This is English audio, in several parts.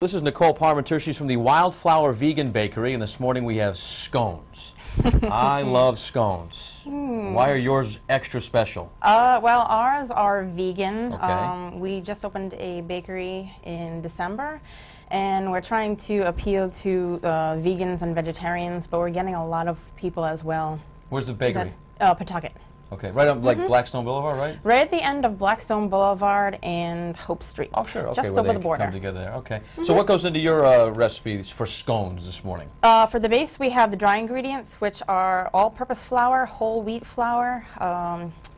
This is Nicole Parmenter. She's from the Wildflour Vegan Bakery, and this morning we have scones. I love scones. Why are yours extra special? Well, ours are vegan. Okay. We just opened a bakery in December, and we're trying to appeal to vegans and vegetarians, but we're getting a lot of people as well. Where's the bakery? Pawtucket. Okay, right on like Blackstone Boulevard, right? Right at the end of Blackstone Boulevard and Hope Street. Oh, sure. Okay, just where over the border. come together there. Okay. So what goes into your recipes for scones this morning? For the base, we have the dry ingredients, which are all-purpose flour, whole wheat flour,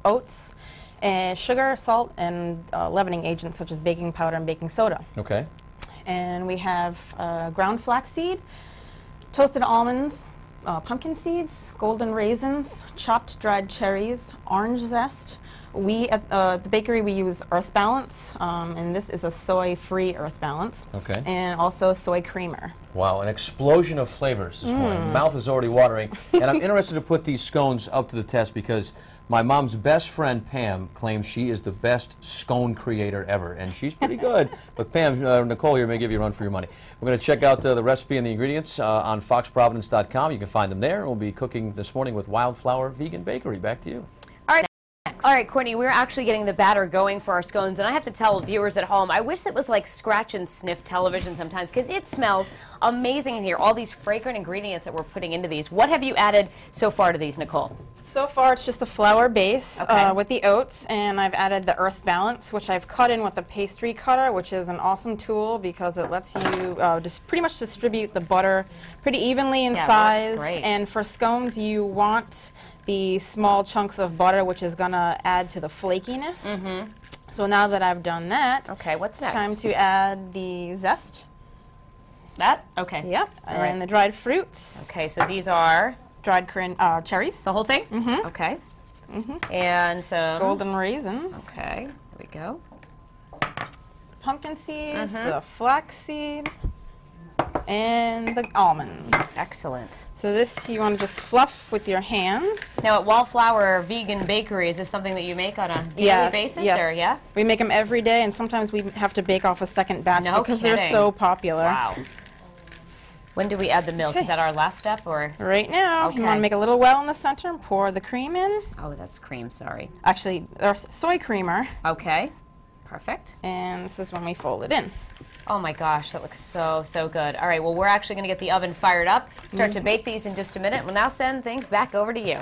oats, and sugar, salt, and leavening agents such as baking powder and baking soda. Okay. And we have ground flaxseed, toasted almonds, pumpkin seeds, golden raisins, chopped dried cherries, orange zest. We at the bakery we use Earth Balance, and this is a soy-free Earth Balance. Okay. And also soy creamer. Wow, an explosion of flavors this morning. Mouth is already watering. And I'm interested to put these scones up to the test because my mom's best friend, Pam, claims she is the best scone creator ever. And she's pretty good. But Pam, Nicole here may give you a run for your money. We're going to check out the recipe and the ingredients on foxprovidence.com. You can find them there. We'll be cooking this morning with Wildflour Vegan Bakery. Back to you. All right, Courtney, we're actually getting the batter going for our scones, and I have to tell viewers at home, I wish it was like scratch and sniff television sometimes, because it smells amazing in here, all these fragrant ingredients that we're putting into these. What have you added so far to these, Nicole? So far, it's just the flour base Okay. with the oats, and I've added the Earth Balance, which I've cut in with a pastry cutter, which is an awesome tool because it lets you just pretty much distribute the butter pretty evenly in Yeah, it size. works great. And for scones, you want the small chunks of butter, which is going to add to the flakiness. So now that I've done that, Okay, what's next? it's time to add the zest. That? Okay. Yep, All right. and the dried fruits, Okay, so these are dried cherries, the whole thing? Okay. And some... golden raisins, Okay, there we go. pumpkin seeds, the flaxseed, and the almonds. Excellent. So this you want to just fluff with your hands. Now, at Wildflour Vegan Bakery, is this something that you make on a daily basis? Yes. Or, yeah? We make them every day, and sometimes we have to bake off a second batch No because kidding. they're so popular. Wow. When do we add the milk? Okay. Is that our last step, or? Right now, you want Okay. to make a little well in the center and pour the cream in. Oh, that's cream, sorry. Actually, soy creamer, Okay, perfect. and this is when we fold it in. Oh my gosh, that looks so, so good. All right, well, we're actually going to get the oven fired up, start to bake these in just a minute. We'll now send things back over to you.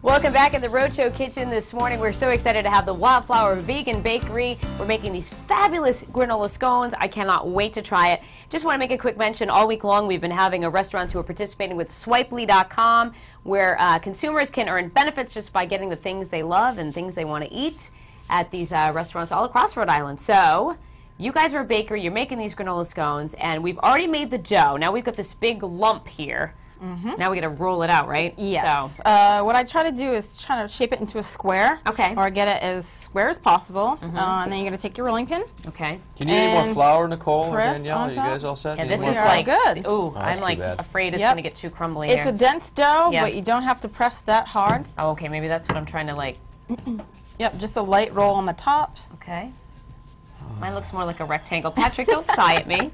Welcome back in the Roadshow Kitchen this morning. We're so excited to have the Wildflour Vegan Bakery. We're making these fabulous granola scones. I cannot wait to try it. Just want to make a quick mention. All week long, we've been having restaurants who are participating with Swipely.com, where consumers can earn benefits just by getting the things they love and things they want to eat at these restaurants all across Rhode Island. So, you guys are a bakery, you're making these granola scones, and we've already made the dough. Now we've got this big lump here. Now we got to roll it out, right? Yes. So, What I try to do is try to shape it into a square. Okay. Or get it as square as possible. And then you're going to take your rolling pin. okay. Do you need any more And flour, Nicole or press Danielle? on Are you top. guys all set? And Do you this need is more? are like, good. ooh, that's I'm too like bad. afraid it's Yep. going to get too crumbly It's here. a dense dough, Yeah. but you don't have to press that hard. Oh, okay, maybe that's what I'm trying to like, Yep, just a light roll on the top. okay. Mine looks more like a rectangle. Patrick, don't sigh at me.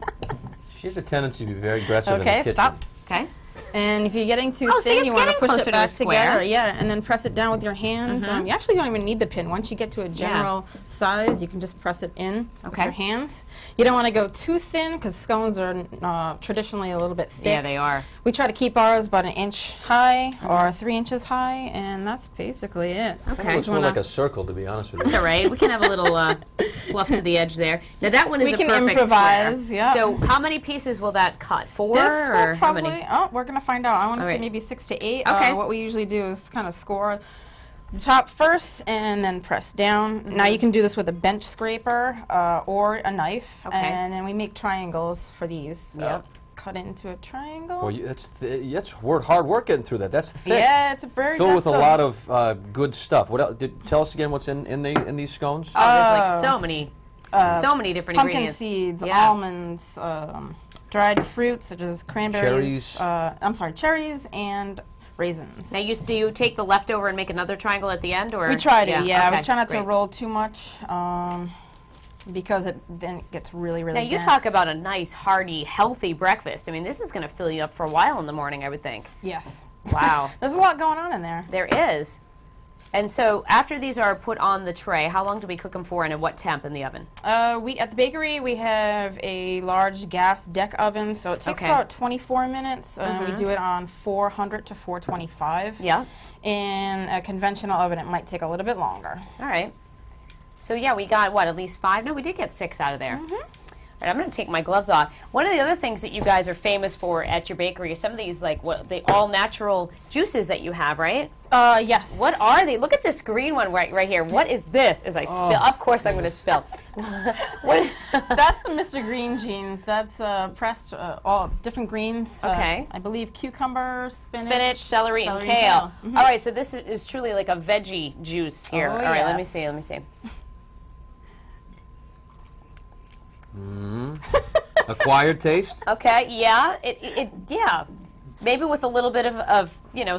She has a tendency to be very aggressive in the Okay, kitchen. stop. Okay. And if you're getting too Oh, see, thin, it's you want to getting push closer it to back a square. together. Yeah, and then press it down with your hands. You actually don't even need the pin. Once you get to a general size, you can just press it in with Okay. your hands. You don't want to go too thin because scones are traditionally a little bit thick. Yeah, they are. We try to keep ours about 1 inch high or 3 inches high, and that's basically it. Okay. It looks You more wanna- like a circle, to be honest with you. It's all right. We can have a little fluff to the edge there. Now that one is We a can perfect improvise, square. yeah. So how many pieces will that cut? 4 This or will how probably, many? oh, we're going to find out. I want to All say right. maybe 6 to 8. Okay. What we usually do is kind of score the top first and then press down. Now you can do this with a bench scraper or a knife. Okay. And then we make triangles for these. Yep. Cut into a triangle. Well, that's hard work getting through that. That's thick. Yeah, it's a very Filled good with a stuff. lot of good stuff. What else? Tell us again what's in these scones. Oh, there's like so many different pumpkin ingredients. seeds, Yeah. almonds, dried fruits such as cranberries. Cherries. Cherries and raisins. Now, do you take the leftover and make another triangle at the end, or We try to, yeah. Okay, We try not to great. roll too much. because then it gets really, really Now, you dense. talk about a nice, hearty, healthy breakfast. I mean, this is going to fill you up for a while in the morning, I would think. Yes. Wow. There's a lot going on in there. There is. And so after these are put on the tray, how long do we cook them for and at what temp in the oven? At the bakery, we have a large gas deck oven, so it takes about 24 minutes. We do it on 400 to 425. Yeah. In a conventional oven, it might take a little bit longer. All right. So yeah, we got, what, at least 5? No, we did get 6 out of there. All right, I'm going to take my gloves off. One of the other things that you guys are famous for at your bakery is some of these, like, what the all-natural juices that you have, right? Yes. What are they? Look at this green one right here. What is this? As I spill, of course I'm going to spill. What? That's the Mr. Green jeans. That's pressed all different greens. Okay. I believe cucumber, Spinach, celery, and kale. All right, so this is truly like a veggie juice here. All right, let me see. Acquired taste? Okay, yeah, yeah. Maybe with a little bit of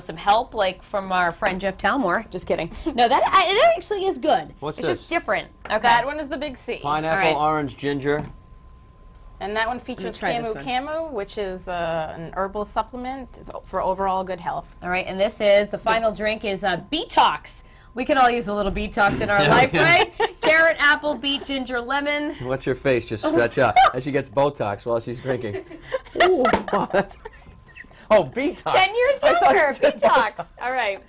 some help, like from our friend Jeff Talmore. Just kidding. No, it actually is good. What's it's this? just different. Okay. That one is the big C. Pineapple, orange, ginger. And that one features Camu, which is an herbal supplement. It's for overall good health. All right, and this is, the final drink is Beetox. We can all use a little Beetox in our life, right? Carrot, apple, beet, ginger, lemon. Watch your face just stretch out as she gets Botox while she's drinking. Ooh, wow, oh, Beetox. 10 years younger, Beetox. All right.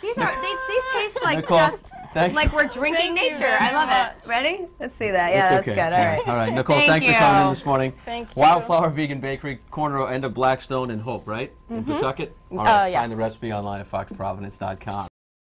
These taste like Nicole, just thanks. like we're drinking nature. I love it. Ready? Let's see that. Yeah, that's okay. good. All right. All right, Nicole, Thank thanks you. for coming in this morning. Thank you. Wildflour Vegan Bakery, corner end of Blackstone and Hope, right? In Pawtucket? All right, yes. find the recipe online at foxprovidence.com.